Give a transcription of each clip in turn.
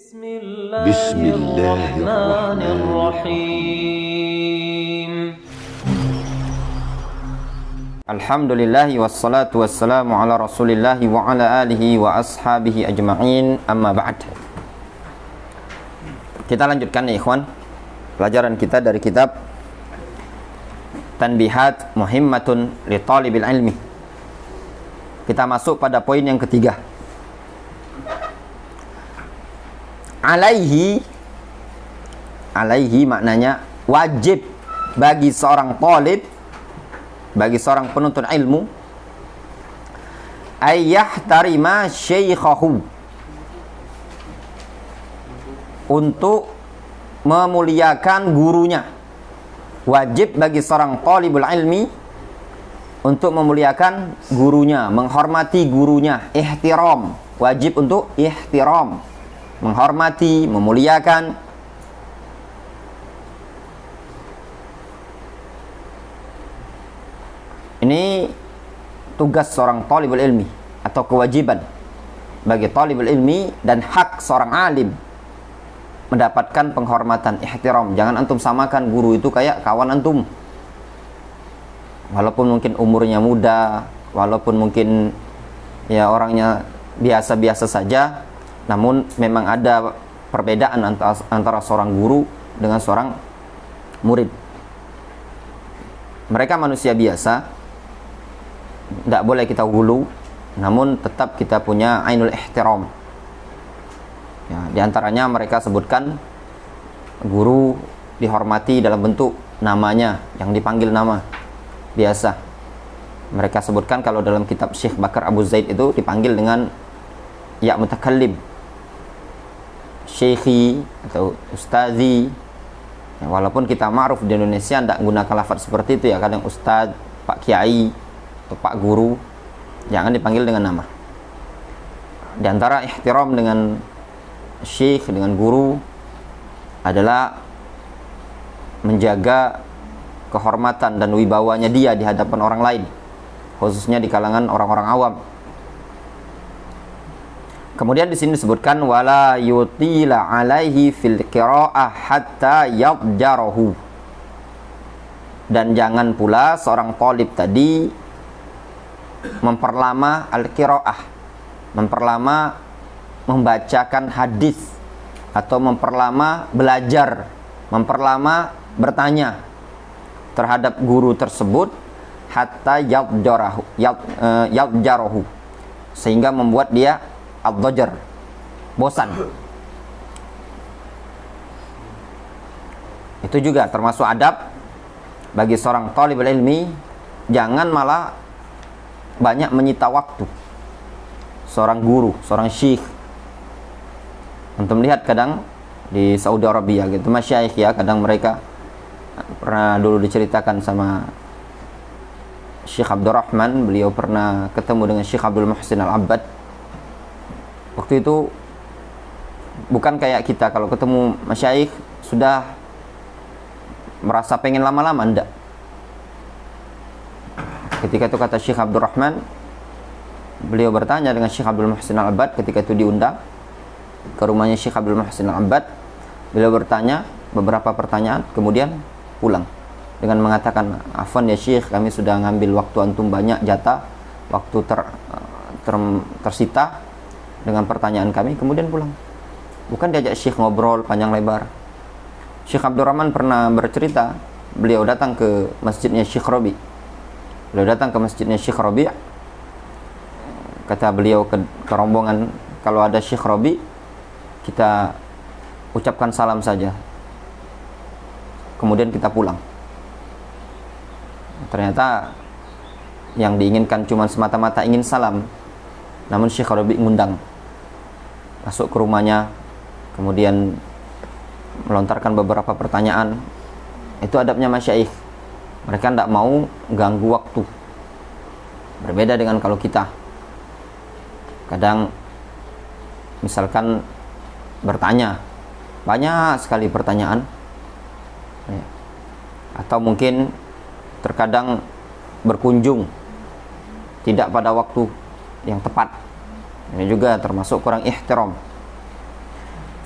بسم الله الرحمن الرحيم الحمد لله والصلاة والسلام على رسول الله وعلى آله وأصحابه أجمعين أما بعد. Kita lanjutkan ya ikhwan pelajaran kita dari kitab Tanbihat Muhimmatun li Talibil Ilmi. Kita masuk pada poin yang ketiga. Alaihi maknanya wajib bagi seorang talib, bagi seorang penuntut ilmu, ayyahtarima syaikhahu, untuk memuliakan gurunya. Wajib bagi seorang talibul ilmi untuk memuliakan gurunya, menghormati gurunya. Ihtiram, wajib untuk ihtiram, menghormati, memuliakan. Ini tugas seorang talibul ilmi atau kewajiban bagi talibul ilmi dan hak seorang alim mendapatkan penghormatan, ihtiram. Jangan antum samakan guru itu kayak kawan antum. Walaupun mungkin umurnya muda, walaupun mungkin ya orangnya biasa-biasa saja, namun memang ada perbedaan antara seorang guru dengan seorang murid. Mereka manusia biasa, tidak boleh kita hulu, namun tetap kita punya ainul ihtiram. Ya, di antaranya mereka sebutkan guru dihormati dalam bentuk namanya, yang dipanggil nama biasa. Mereka sebutkan kalau dalam kitab Syekh Bakar Abu Zaid itu dipanggil dengan ya mutakallim, syekhi atau ustazi. Ya, walaupun kita ma'ruf di Indonesia tidak gunakan lafaz seperti itu ya, kadang ustaz, pak kiai atau pak guru, jangan dipanggil dengan nama. Di antara ihtiram dengan syekh, dengan guru adalah menjaga kehormatan dan wibawanya dia di hadapan orang lain, khususnya di kalangan orang-orang awam. Kemudian di sini disebutkan wala yutila alaihi fil qiraah hatta yabjarahu. Dan jangan pula seorang talib tadi memperlama al-qiraah, memperlama membacakan hadis, atau memperlama belajar, memperlama bertanya terhadap guru tersebut hatta yabjarahu, sehingga membuat dia ad-dajar, bosan. Itu juga termasuk adab bagi seorang talibul ilmi. Jangan malah banyak menyita waktu seorang guru, seorang syekh. Antum lihat kadang di Saudi Arabia gitu, masyayikh ya, kadang mereka pernah dulu diceritakan sama Syekh Abdurrahman, beliau pernah ketemu dengan Syekh Abdul Muhsin Al-Abbad. Waktu itu bukan kayak kita kalau ketemu masyayikh sudah merasa pengen lama-lama, enggak. Ketika itu kata Syekh Abdul Rahman, beliau bertanya dengan Syekh Abdul Muhsin Al-Abbad ketika itu diundang ke rumahnya Syekh Abdul Muhsin Al-Abbad. Beliau bertanya beberapa pertanyaan, kemudian pulang dengan mengatakan, "Afwan ya Syekh, kami sudah ngambil waktu antum banyak, jatah waktu tersita dengan pertanyaan kami," kemudian pulang. Bukan diajak Syekh ngobrol panjang lebar. Syekh Abdurrahman pernah bercerita, beliau datang ke masjidnya Syekh Rabi. Beliau datang ke masjidnya Syekh Rabi. Kata beliau ke rombongan, kalau ada Syekh Rabi, kita ucapkan salam saja, kemudian kita pulang. Ternyata yang diinginkan cuma semata-mata ingin salam, namun Syekh Rabi ngundang masuk ke rumahnya, kemudian melontarkan beberapa pertanyaan. Itu adabnya masyayikh, mereka tidak mau ganggu waktu. Berbeda dengan kalau kita kadang misalkan bertanya, banyak sekali pertanyaan ya. Atau mungkin terkadang berkunjung tidak pada waktu yang tepat, ini juga termasuk kurang ihtiram.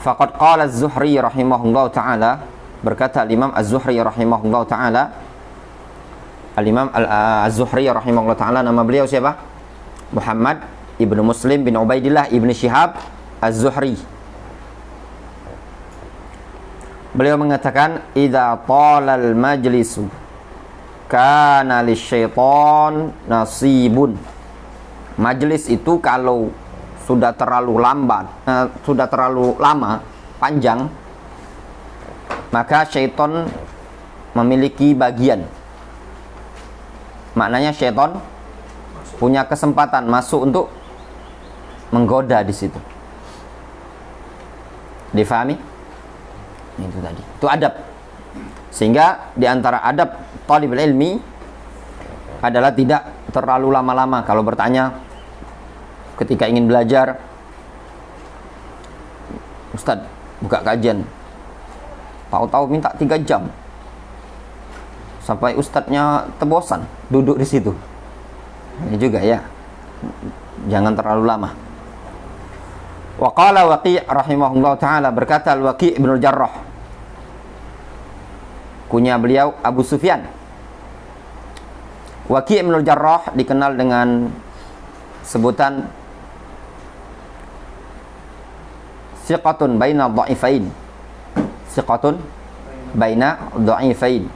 Faqad qala Az-Zuhri rahimahullah ta'ala, berkata Imam Az-Zuhri rahimahullah ta'ala. Al-Imam Az-Zuhri rahimahullah ta'ala, nama beliau siapa? Muhammad ibnu Muslim bin Ubaidillah ibnu Syihab Az-Zuhri. Beliau mengatakan, idza talal majlisu kana lisyaitan nasibun. Majlis itu kalau sudah terlalu lama, panjang, maka syaitan memiliki bagian. Maknanya syaitan punya kesempatan masuk untuk menggoda di situ. Difahami? Itu tadi. Itu adab. Sehingga di antara adab talibul ilmi adalah tidak terlalu lama-lama kalau bertanya. Ketika ingin belajar, Ustadz buka kajian, tahu-tahu minta 3 jam sampai ustadznya terbosan duduk di situ. Ini juga ya, jangan terlalu lama. Wa qala Waqi' rahimahullah ta'ala, berkata Al-Waqi' bin Al-Jarrah, kunya beliau Abu Sufyan. Waqi' bin Al-Jarrah dikenal dengan sebutan siqatun baina dha'ifain. Siqatun baina dha'ifain.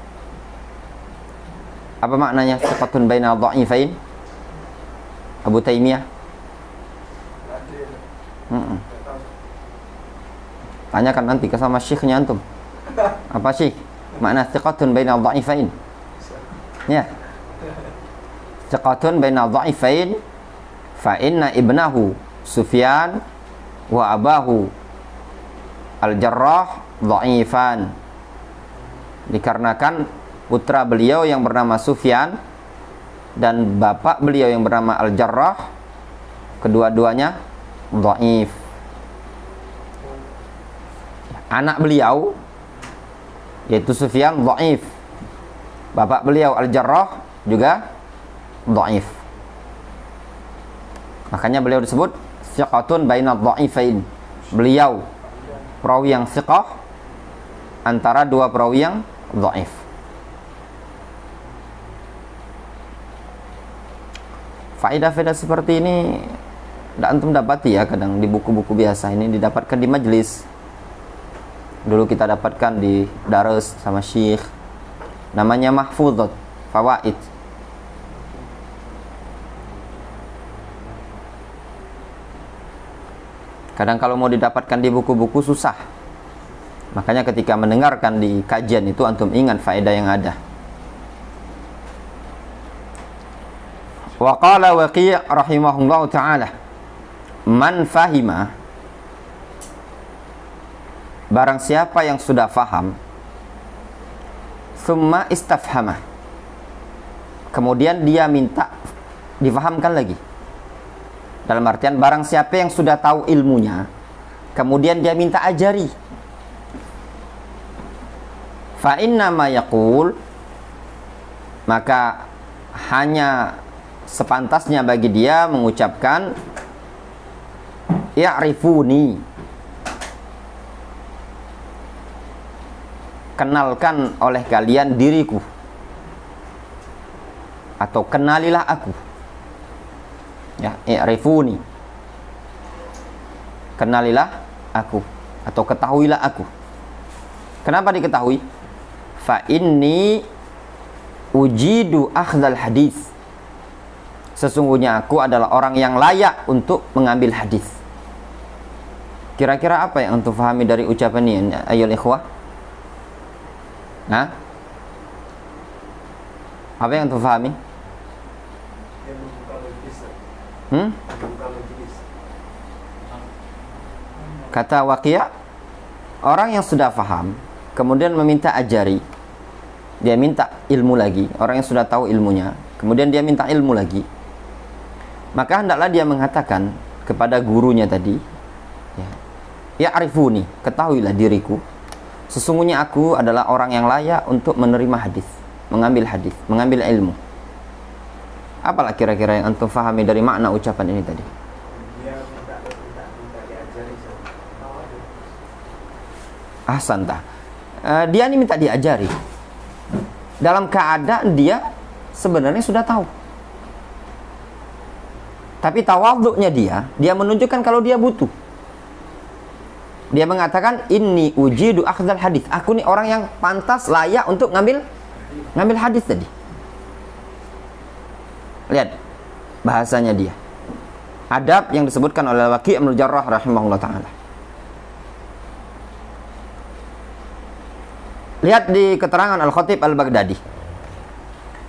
Apa maknanya siqatun baina dha'ifain? Abu Taimiyah. Tanyakan nanti ke sama syekhnya antum. Apa syekh? Makna siqatun baina dha'ifain. Ya. Siqatun baina dha'ifain fa inna ibnahu Sufyan wa abahu Al-Jarrah dha'ifan. Dikarenakan putra beliau yang bernama Sufyan dan bapak beliau yang bernama Al-Jarrah, kedua-duanya dha'if. Anak beliau yaitu Sufyan dha'if, bapak beliau Al-Jarrah juga dha'if. Makanya beliau disebut siqatun baina dha'ifain. Beliau perawi yang siqah antara dua perawi yang dhaif. Faedah-faedah seperti ini tidak antum dapati ya kadang di buku-buku biasa. Ini didapatkan di majelis. Dulu kita dapatkan di darus sama syekh. Namanya mahfuzat fawaid. Kadang kalau mau didapatkan di buku-buku susah. Makanya ketika mendengarkan di kajian itu antum ingat faedah yang ada. Wa qala Waqi' rahimahullah ta'ala, man fahima, barang siapa yang sudah faham, summa istafhama, kemudian dia minta difahamkan lagi. Dalam artian barang siapa yang sudah tahu ilmunya, kemudian dia minta ajari, fa inna ma yaqul, maka hanya sepantasnya bagi dia mengucapkan ya'rifuni, kenalkan oleh kalian diriku, atau kenalilah aku. Ya, i'rifuni, kenalilah aku atau ketahuilah aku. Kenapa diketahui? Fa inni ujidu akhdhal hadis, sesungguhnya aku adalah orang yang layak untuk mengambil hadis. Kira-kira apa yang antum fahami dari ucapan ini, ayyul ikhwah? Nah, apa yang antum fahami? Kata Waqi', orang yang sudah faham kemudian meminta ajari, dia minta ilmu lagi. Orang yang sudah tahu ilmunya kemudian dia minta ilmu lagi, maka hendaklah dia mengatakan kepada gurunya tadi, ya arifuni, ketahuilah diriku, sesungguhnya aku adalah orang yang layak untuk menerima hadis, mengambil hadis, mengambil ilmu. Apalah kira-kira yang antum fahami dari makna ucapan ini tadi? Ahsanta. Dia ini minta diajari. Dalam keadaan dia sebenarnya sudah tahu. Tapi tawadhu'nya dia menunjukkan kalau dia butuh. Dia mengatakan, inni ujidu akhdal hadis. Aku nih orang yang pantas, layak untuk ngambil hadis tadi. Lihat bahasanya dia. Adab yang disebutkan oleh Waki' Ibnul Jarrah rahimahullah ta'ala. Lihat di keterangan Al-Khatib Al-Baghdadi.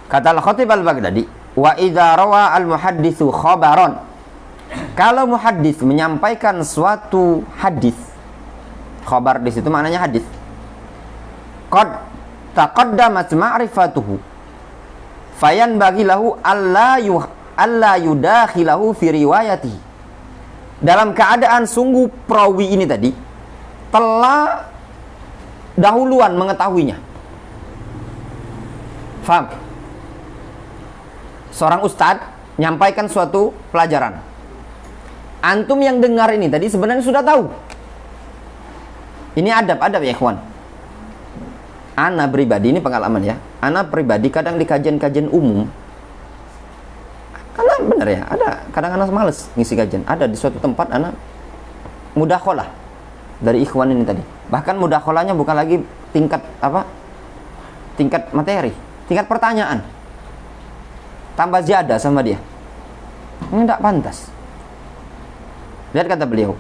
Kata Al-Khatib Al-Baghdadi, wa idza rawa al-muhadditsu khabaran. Kalau muhaddits menyampaikan suatu hadis, khabar di situ maknanya hadis. Qad taqaddamat ma'rifatuhu. Fayan bagi lahu alla yudakhilahu fi riwayatihi. Dalam keadaan sungguh perawi ini tadi telah dahuluan mengetahuinya. Faham? Seorang ustadz nyampaikan suatu pelajaran. Antum yang dengar ini tadi sebenarnya sudah tahu. Ini adab-adab ya ikhwan. Ana pribadi, ini pengalaman ya. Ana pribadi kadang di kajian-kajian umum, karena benar ya, ada kadang ana males ngisi kajian. Ada di suatu tempat ana mudakhalah dari ikhwan ini tadi. Bahkan mudakhalahnya bukan lagi tingkat apa? Tingkat materi, tingkat pertanyaan. Tambah ziyadah sama dia. Ini tidak pantas. Lihat kata beliau.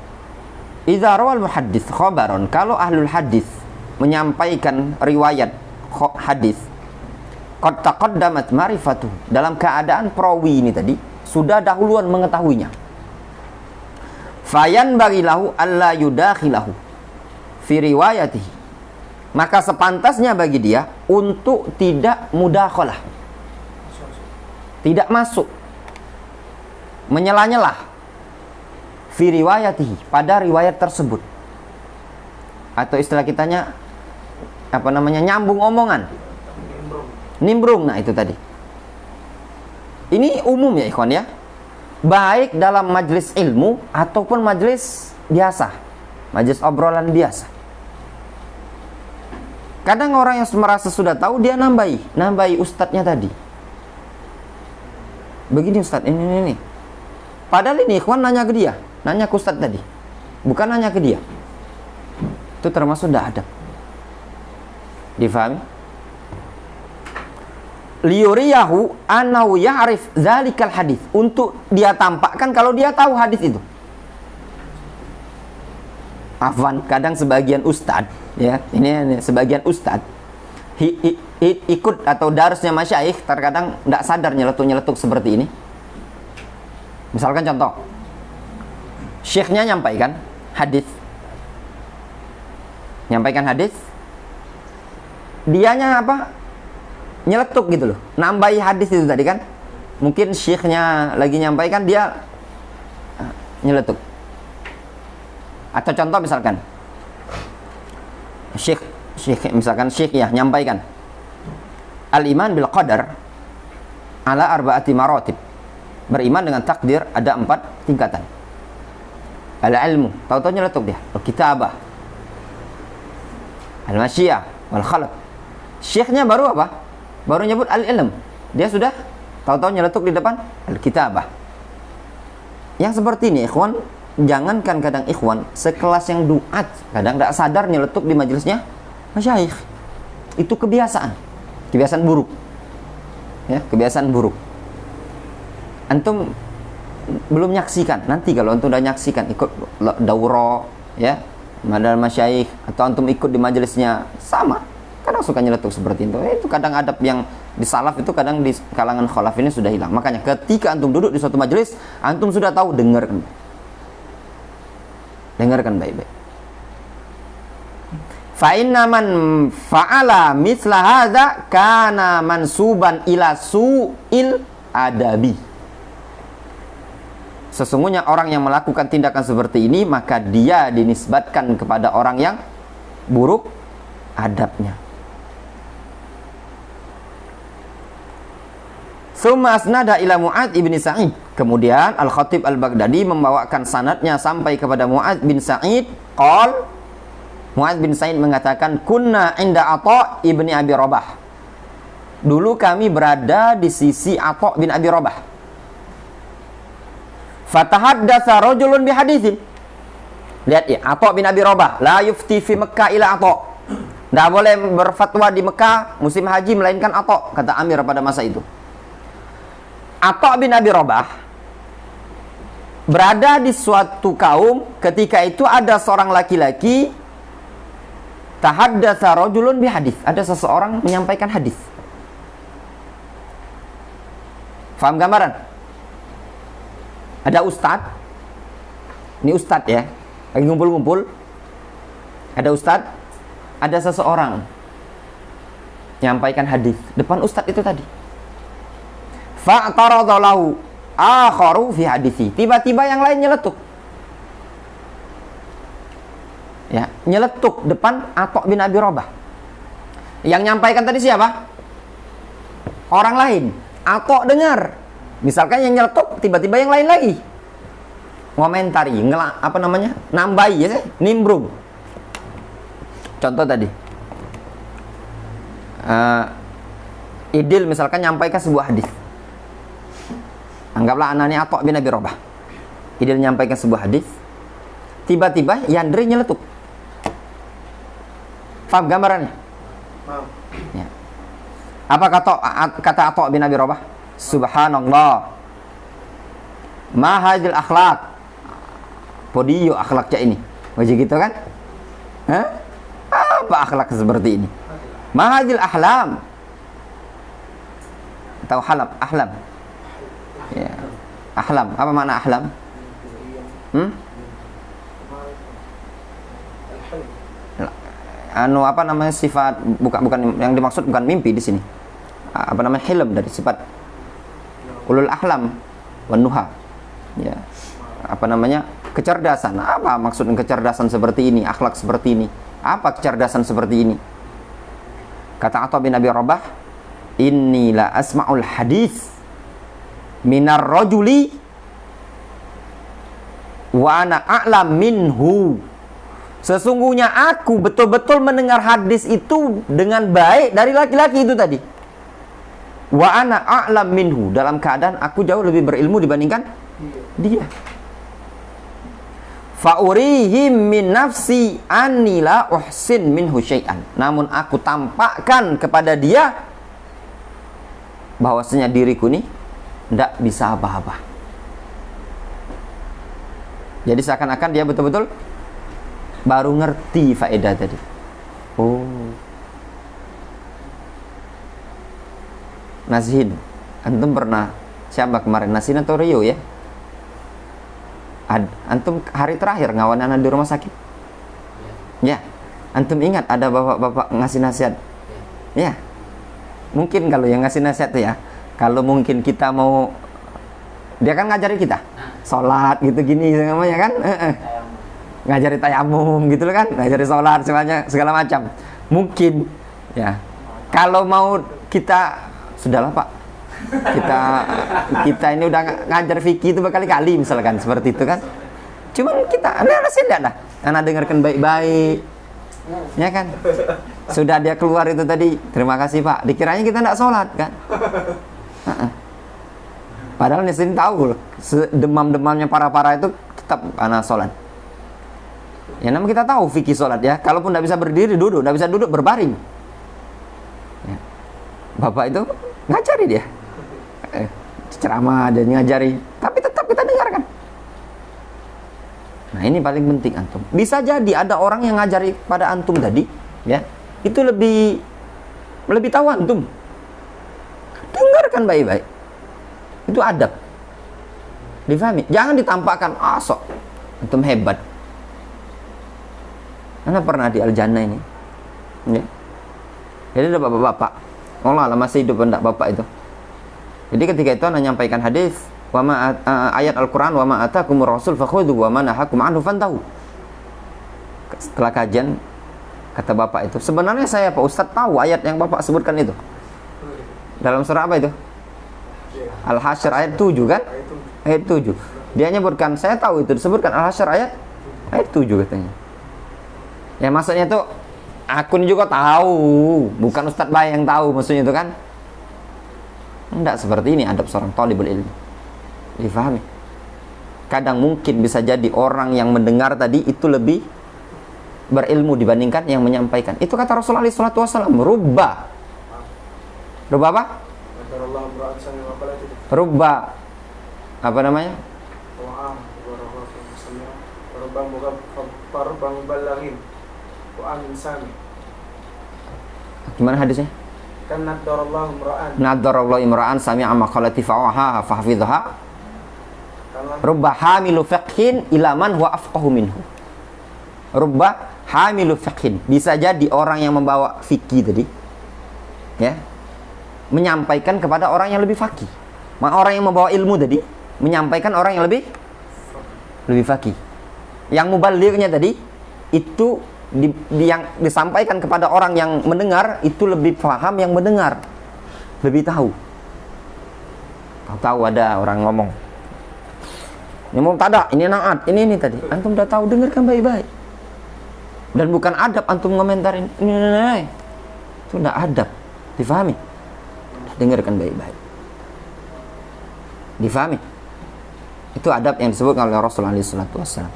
Idza rawal muhaddits khabaron, kalau ahlul hadis menyampaikan riwayat hadis, qad taqaddamat ma'rifatuh, dalam keadaan perawi ini tadi sudah dahuluan mengetahuinya. Fayan bagilahu alla yudakhilahu fi riwayatihi, maka sepantasnya bagi dia untuk tidak mudakhalah, tidak masuk menyela-nyela fi riwayatihi, pada riwayat tersebut, atau istilah kitanya apa namanya, nyambung omongan, nimbrung. Nah itu tadi, ini umum ya ikhwan ya, baik dalam majelis ilmu ataupun majelis biasa, majelis obrolan biasa. Kadang orang yang merasa sudah tahu, dia nambahi ustadznya tadi, begini ustadz, ini. Padahal ini ikhwan nanya ke dia, nanya ke ustadz tadi, bukan nanya ke dia. Itu termasuk tidak adab. Difahami? Liyuriyahu annahu ya'rif zalikal hadis, untuk dia tampakkan kalau dia tahu hadis itu. Afwan, kadang sebagian ustadz ya, ini sebagian ustadz ikut atau darusnya masyayikh, terkadang tidak sadar nyeletuk seperti ini. Misalkan contoh, syekhnya nyampaikan hadis, dianya apa? Nyeletuk gitu loh, nambahi hadis itu tadi kan. Mungkin syekhnya lagi nyampaikan, dia nyeletuk. Atau contoh misalkan syekh ya nyampaikan al-iman bil qadar ala arba'ati maratib, beriman dengan takdir ada 4 tingkatan. Al-ilmu, tahu-tahu nyeletuk dia, al-kitabah, al-masyiyah, wal-khalq. Syekhnya baru apa? Baru nyebut al-ilm, dia sudah tahu-tahu nyeletuk di depan al-kitabah. Yang seperti ini ikhwan, jangankan kadang ikhwan sekelas yang duat, kadang tidak sadar nyeletuk di majelisnya masyayikh. Itu kebiasaan buruk ya, kebiasaan buruk. Antum belum nyaksikan, nanti kalau antum udah nyaksikan, ikut daurah ya, madal masyayikh, atau antum ikut di majelisnya, sama kadang suka nyeletuk seperti itu. Itu kadang adab yang di salaf itu kadang di kalangan khalaf ini sudah hilang. Makanya ketika antum duduk di suatu majelis, antum sudah tahu, dengarkan baik-baik. Fa inna man fa'ala mithla hadza kana mansuban ila su'il adabi. Sesungguhnya orang yang melakukan tindakan seperti ini, maka dia dinisbatkan kepada orang yang buruk adabnya. Tsumma asnada ila Mu'adz ibn Sa'id. Kemudian Al-Khatib Al-Baghdadi membawakan sanadnya sampai kepada Mu'adz bin Sa'id. Qal, Mu'adz bin Sa'id mengatakan, kunna inda Atha ibni Abi Rabah. Dulu kami berada di sisi Atha bin Abi Rabah. Fatahaddatsa rajulun bihaditsin. Lihat ya, Atha bin Abi Rabah, la yufti fi Makkah ila Atha. Tidak boleh berfatwa di Mekah musim haji melainkan Atha, kata Amir pada masa itu. Atha bin Abi Rabah berada di suatu kaum, ketika itu ada seorang laki-laki, tahaddatsa rajulun bihadits, ada seseorang menyampaikan hadis. Faham gambaran? Ada ustadz, ini ustadz ya, lagi ngumpul-ngumpul, ada ustadz, ada seseorang menyampaikan hadis depan ustadz itu tadi. Fa'tarada lahu akharu fi hadisi. Tiba-tiba yang lain nyeletuk. Ya, nyeletuk depan Atha bin Abi Rabah. Yang nyampaikan tadi siapa? Orang lain. Atha dengar. Misalkan yang nyeletuk, tiba-tiba yang lain lagi ngomentari, nambahi ya, nimbrung. Contoh tadi, Idil misalkan nyampaikan sebuah hadis. Anggaplah anaknya Atha bin Abi Rabah. Idil nyampaikan sebuah hadis. Tiba-tiba Yandri nyeletuk. Paham gambarannya? Ya. Apa kata Atha bin Abi Rabah? Subhanallah. Ma hadzal akhlaq. Podio akhlaknya ini. Wajib gitu kan? Hah? Apa akhlak seperti ini? Mahajil ahlam. Tahu halab, ahlam. Ya. Ahlam, apa makna ahlam? Apa namanya sifat, bukan yang dimaksud bukan mimpi di sini. Apa namanya hilm, dari sifat ulul ahlam wan nuha. Ya. Apa namanya? Kecerdasan. Apa maksudnya kecerdasan seperti ini, akhlak seperti ini? Apa kecerdasan seperti ini? Kata Atha bin Abi Rabah, inni la asma'ul hadis minar rajuli wa ana a'lam minhu. Sesungguhnya aku betul-betul mendengar hadis itu dengan baik dari laki-laki itu tadi. Wa ana a'lam minhu, dalam keadaan aku jauh lebih berilmu dibandingkan dia. Fa'urihim min nafsi anni la uhsin minhu syai'an. Namun aku tampakkan kepada dia bahwasanya diriku ini tidak bisa apa-apa. Jadi seakan-akan dia betul-betul baru ngerti faedah tadi. Oh. Nasihin, antum pernah siapa kemarin, Nasihin atau Rio ya? Antum hari terakhir ngawan anak di rumah sakit. Ya. Antum ingat ada bapak-bapak ngasih nasihat? Ya. Mungkin kalau yang ngasih nasihat tuh ya, kalau mungkin kita mau, dia kan ngajari kita sholat gitu gini namanya kan, ngajari tayamum gitu kan, ngajari sholat segala macam. Mungkin ya, kalau mau kita, sudahlah Pak, kita ini udah ngajar fikih itu berkali-kali misalkan seperti itu kan. Cuman kita, anda sih enggak dah, anda dengarkan baik-baik, ya kan. Sudah dia keluar itu tadi, terima kasih Pak. Dikiranya kita enggak sholat kan. Padahal Nasin tahu loh, demam-demamnya para-para itu tetap anak sholat. Ya namanya kita tahu fikih sholat ya. Kalaupun enggak bisa berdiri, duduk, enggak bisa duduk, berbaring. Ya. Bapak itu ngajari dia. Ceramah dan ngajari, tapi tetap kita dengarkan. Nah ini paling penting antum. Bisa jadi ada orang yang ngajari pada antum tadi, ya, itu lebih tahu antum. Dengarkan baik-baik. Itu adab. Difahami? Jangan ditampakkan sok antum hebat. Anda pernah di Al-Jannah ini, ya. Jadi ada bapak-bapak, Allah masih hidup enggak bapak itu. Jadi ketika itu Anda nyampaikan hadis, ayat Al-Quran, wa ma atakumur rasul fakhudhu wa ma nahakum anhu fantahu. Setelah kajian, kata bapak itu, sebenarnya saya Pak Ustadz tahu ayat yang bapak sebutkan itu. Dalam surah apa itu? Al-Hasyr ayat 7 kan? Ayat 7. Dia nyebutkan, saya tahu itu disebutkan Al-Hasyr ayat 7 katanya. Ya maksudnya itu akun juga tahu, bukan Ustadz Bay yang tahu maksudnya itu kan. Enggak seperti ini adab seorang thalibul ilmi. Difahami? Kadang mungkin bisa jadi orang yang mendengar tadi itu lebih berilmu dibandingkan yang menyampaikan. Itu kata Rasulullah SAW, rubba apa? Rubba apa namanya? Gimana hadisnya? Kan nadarallahu imra'an sami'a maqalati fa'aha fahfidhaha rubba hamilu fiqhin ila man huwa afqahu minhu. Rubba hamilu fiqhin, bisa jadi orang yang membawa fikih tadi ya menyampaikan kepada orang yang lebih faqih. Orang yang membawa ilmu tadi menyampaikan orang yang lebih faqih. Yang mubalighnya tadi itu yang disampaikan kepada orang yang mendengar itu lebih paham yang mendengar, lebih tahu. Tahu ada orang ngomong, ini mubtada, ini naat, ini tadi. Antum udah tahu, dengarkan baik-baik. Dan bukan adab antum ngomentarin ini. Itu enggak adab. Difahami? Dengarkan baik-baik. Difahami? Itu adab yang disebut oleh Rasulullah SAW.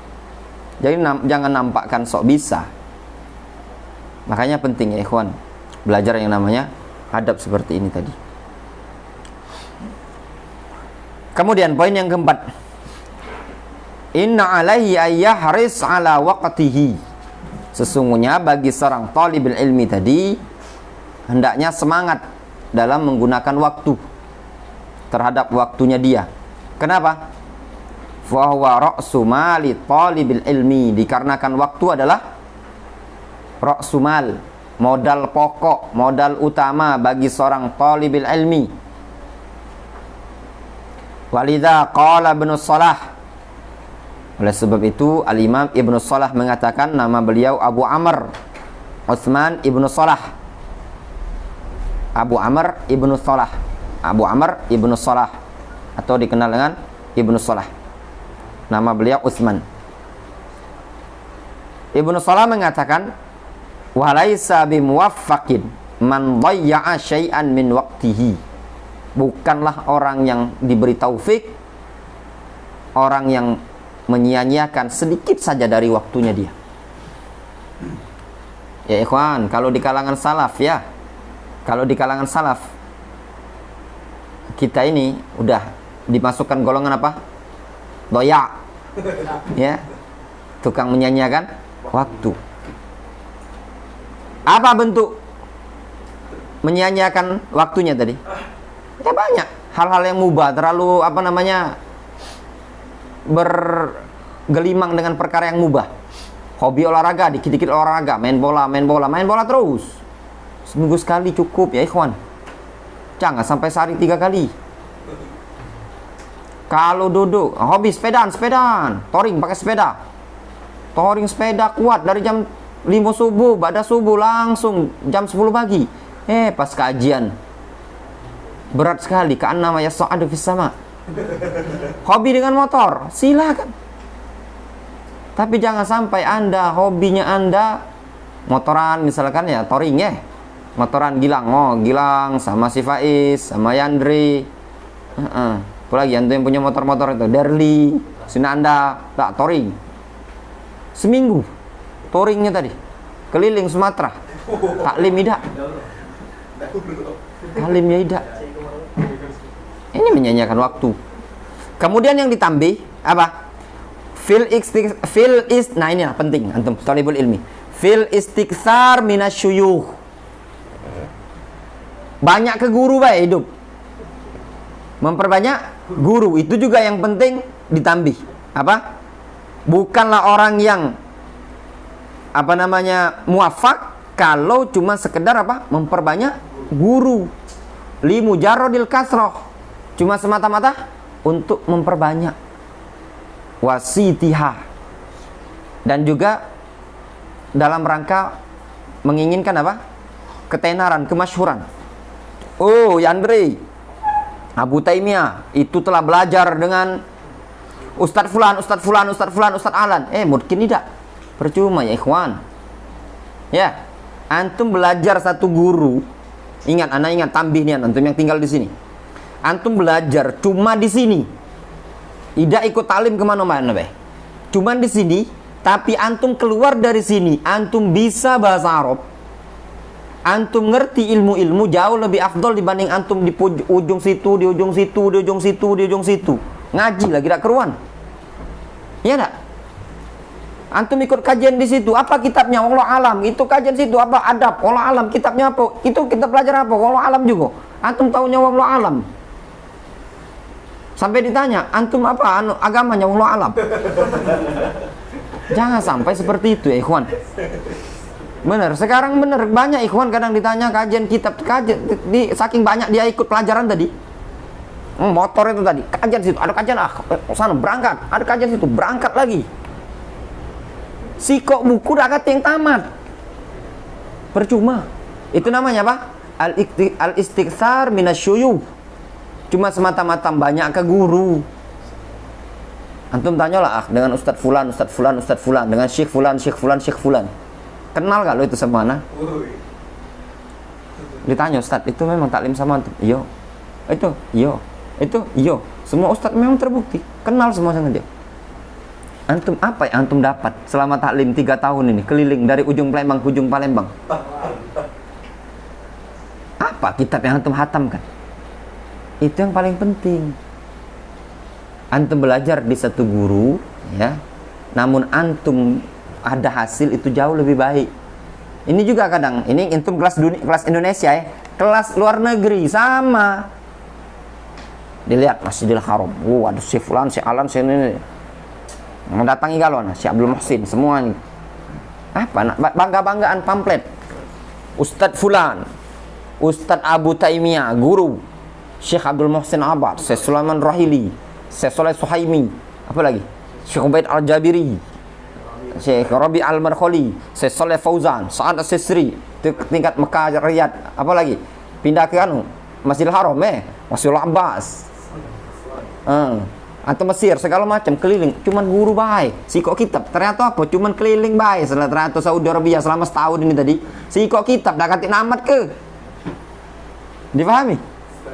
Jadi jangan nampakkan sok bisa. Makanya penting ya ikhwan, belajar yang namanya adab seperti ini tadi. Kemudian poin yang keempat, inna alaihi ayyahris ala waqtihi. Sesungguhnya bagi seorang talibul ilmi tadi hendaknya semangat dalam menggunakan waktu terhadap waktunya dia. Kenapa? Fa huwa ra'su mali talibil ilmi, dikarenakan waktu adalah ra'su mal, modal pokok, modal utama bagi seorang talibul ilmi. Walidha qala Ibnu Shalah, oleh sebab itu Al-Imam Ibnu Shalah mengatakan, nama beliau Abu Amr Utsman Ibnu Shalah. Abu Amr Ibnu Shalah, Abu Amr Ibnu Shalah, atau dikenal dengan Ibnu Shalah. Nama beliau Utsman. Ibnu Shalah mengatakan, walaisa bimuwaffaqin man dhayya'a syai'an min waqtihi. Bukanlah orang yang diberi taufik orang yang menyia-nyiakan sedikit saja dari waktunya dia. Ya ikhwan, kalau di kalangan salaf ya, kalau di kalangan salaf kita ini udah dimasukkan golongan apa? Doya, ya, tukang menyia-nyiakan waktu. Apa bentuk menyia-nyiakan waktunya tadi? Ya banyak hal-hal yang mubah, terlalu apa namanya, bergelimang dengan perkara yang mubah. Hobi olahraga, dikit-dikit olahraga, main bola terus. Seminggu sekali cukup ya ikhwan. Jangan sampai sehari 3 kali. Kalau duduk, hobi sepedaan, touring pakai sepeda. Touring sepeda kuat dari jam 5 subuh, ba'da subuh langsung jam 10 pagi. Pas kajian berat sekali, ka'annama yas'adu fis sama. Hobi dengan motor, silakan. Tapi jangan sampai Anda, hobinya Anda motoran misalkan ya, touring ya. Motoran Gilang, Gilang sama si Faiz, sama Yandri. Apalagi Anda yang punya motor-motor itu, Derli, Sinanda, tak touring. Seminggu touringnya tadi, keliling Sumatera. Taklim tidak. Taklimnya tidak. Ini menyanyikan waktu. Kemudian yang ditambah apa? Nah ini lah penting antum talibul ilmi. Fil istiktsar minasyuyukh. Banyak ke guru baik hidup. Memperbanyak guru itu juga yang penting ditambah. Apa? Bukanlah orang yang apa namanya muwafaq kalau cuma sekedar apa? Memperbanyak guru. Li mujarradil kasrah. Cuma semata-mata untuk memperbanyak wasitiha, dan juga dalam rangka menginginkan apa? Ketenaran, kemasyhuran. Oh, Yandri, Abu Taimiyah itu telah belajar dengan Ustadz Fulan, Ustadz Alan. Mungkin tidak. Percuma ya ikhwan. Ya, antum belajar satu guru. Ingat, anak ingat tambih nih antum yang tinggal di sini. Antum belajar cuma di sini. Tidak ikut talim kemana-mana, beh. Cuman di sini, tapi antum keluar dari sini, antum bisa bahasa Arab. Antum ngerti ilmu-ilmu jauh lebih afdol dibanding antum di ujung situ, di ujung situ, di ujung situ, di ujung situ. Ngaji lagi tak keruan. Iya tak? Antum ikut kajian di situ, apa kitabnya? Allah alam. Itu kajian situ apa? Adab. Allah alam. Kitabnya apa? Itu kita belajar apa? Allah alam juga. Antum tahunya Allah alam. Sampai ditanya, antum apa? Agamanya Allah alam. Jangan sampai seperti itu ya ikhwan. Bener, sekarang bener banyak ikhwan kadang ditanya kajian kitab, kajian saking banyak dia ikut pelajaran tadi. Motor itu tadi, kajian situ, ada kajian sana berangkat, ada kajian situ, berangkat lagi. Si kok buku dah kata yang tamat. Percuma. Itu namanya apa? Al-istighsar minasyuyuh. Cuma semata-mata banyak ke guru. Antum tanyalah dengan Ustadz Fulan, Ustadz Fulan, Ustadz Fulan, dengan Syekh Fulan, Syekh Fulan, Syekh Fulan. Kenal gak lo itu sama mana? Ditanya Ustadz, itu memang taklim sama antum? Iya. Itu? Iya. Itu? Iya. Semua Ustadz memang terbukti. Kenal semua sama dia. Antum apa yang antum dapat selama taklim 3 tahun ini keliling dari ujung Palembang ke ujung Palembang? Apa kitab yang antum hatamkan? Itu yang paling penting. Antum belajar di satu guru, ya. Namun antum ada hasil itu jauh lebih baik. Ini juga kadang, ini antum kelas Indonesia ya, kelas luar negeri sama. Dilihat Masjidil Haram. Ada si Fulan, si Alan, si ini. Mendatangi galon, si Abdul Muhsin, semua ini. Apa? Bangga-banggaan pamflet. Ustadz Fulan, Ustadz Abu Taimiyah, guru Syekh Abdul Muhsin Abad, Syekh Sulaiman Rahili, Syekh Soleh Suhaimi, apa lagi? Syekh Ubaid Al-Jabiri, Syekh Rabi Al-Markhali, Syekh Soleh Fauzan, Sa'ad As-Sisri, tingkat Mekah, Riyadh, apa lagi? Pindah ke Masjidil Haram, Masjidil Abbas. Atau Mesir, segala macam, keliling. Cuman guru baik. Si kok kitab, ternyata apa? Cuman keliling baik. Setelah ternyata Saudi Arabia selama setahun ini tadi. Si kok kitab, dah katik namat ke? Dipahami?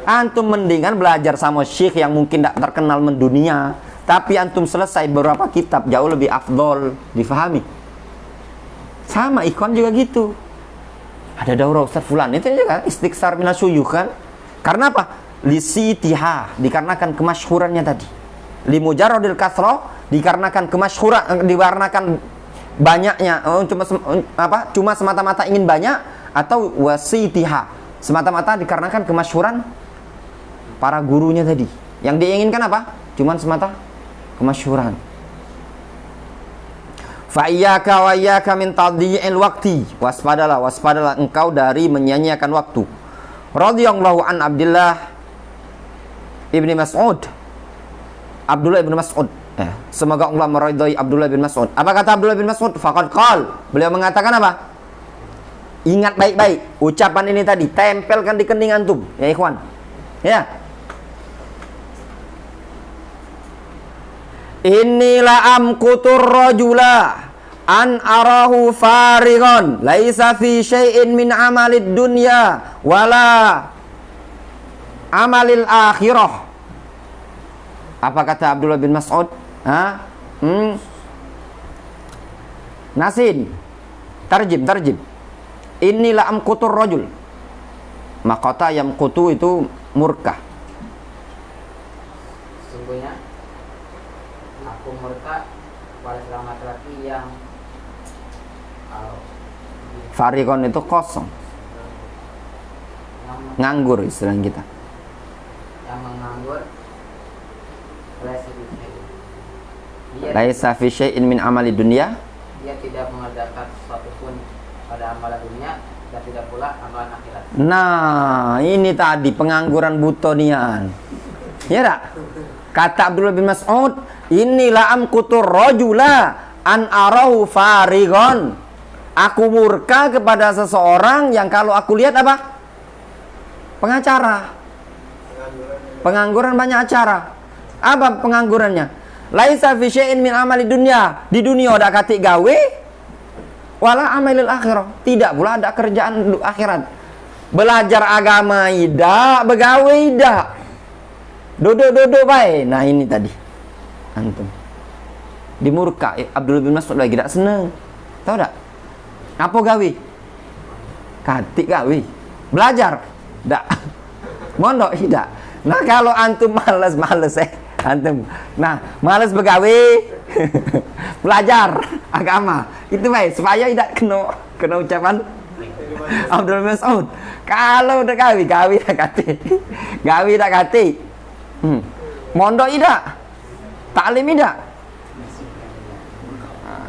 Antum mendingan belajar sama syekh yang mungkin tak terkenal mendunia. Tapi antum selesai beberapa kitab, jauh lebih afdol. Difahami? Sama, ikhwan juga gitu. Ada daurah Ustaz Fulan, itu juga istighsar minasyuyuh kan? Karena apa? Lisitiha, dikarenakan kemasyhurannya tadi. Limujarradil kasroh, dikarenakan kemasyhuran, dikarenakan banyaknya, cuma semata-mata ingin banyak, atau wasitiha, semata-mata dikarenakan kemasyhuran para gurunya tadi. Yang dia inginkan apa? Cuman semata kemasyhuran. Fa iyyaka wa iyyaka min tadyi'il waqti. Waspadalah engkau dari menyia-nyiakan waktu. Radhiyallahu an Abdullah ibni Mas'ud. Abdullah bin Mas'ud. Semoga Allah meridai Abdullah bin Mas'ud. Apa kata Abdullah bin Mas'ud? Faqad qal. Beliau mengatakan apa? Ingat baik-baik ucapan ini tadi, tempelkan di kening antum, ya ikhwan. Ya. Inilah amkutur rajula an arahu farigon laisa fi syai'in min amalid dunya wala amalil akhirah. Apa kata Abdullah bin Mas'ud? Nasin. Tarjim. Inilah amkutur rajul. Makota yamkutu itu murka. Sungguhnya aku murka pada seorang laki-laki yang Farigon itu kosong, nganggur istilah kita. Yang menganggur laisa fi syai'in min amali dunya. Dia tidak mengerjakan sesuatu pun pada amalan dunia dan tidak pula amalan akhirat. Nah, ini tadi pengangguran butonian. Ya tak? Kata Abdullah bin Mas'ud, inilah amkutur rajula an arahu farigon. Aku murka kepada seseorang yang kalau aku lihat apa? Pengacara. Pengangguran banyak acara. Apa penganggurannya? Laisa fi syai'in min amali dunya. Di dunia udah katik gawe, wala amalil akhirah, tidak pula ada kerjaan akhirat. Belajar agama tidak, begawe tidak. Duduk baik. Nah ini tadi antum di murka Abdullah bin Mas'ud lagi tidak seneng. Tahu tak? Apa gawe? Katik gawe. Belajar. Tak. Mondok tidak. Nah kalau antum malas antum. Nah, malas begawe. Belajar agama. Itu baik supaya tidak kena ucapan Abdul Mas'ud. Kalau udah gawe tak katik. Gawe tak katik. Mondok tidak. Taklim tidak.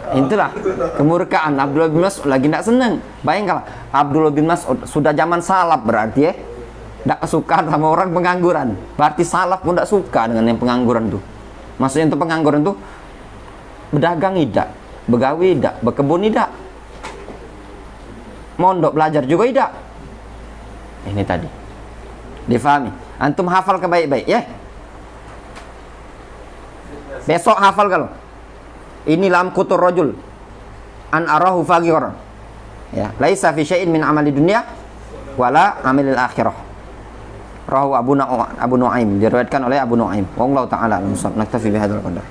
Itulah kemurkaan Abdullah bin Mas'ud lagi tidak senang. Bayangkan Abdullah bin Mas'ud sudah zaman salaf berarti ya. Tidak suka sama orang pengangguran. Berarti salaf pun tidak suka dengan yang pengangguran tuh. Maksudnya untuk pengangguran tuh berdagang tidak, begawe tidak, berkebun tidak, mondok belajar juga tidak. Ini tadi difahami. Antum hafal ke baik-baik ya. Besok hafal kalau ini lam kutur rajul an arahu faqiran. Ya, laisa fi syai'in min amali dunya wala amilil akhirah. Rahu Abu Nu'aim, diriwayatkan oleh Abu Nu'aim. Wallahu ta'ala alam. Naktafi bihadzal qadar.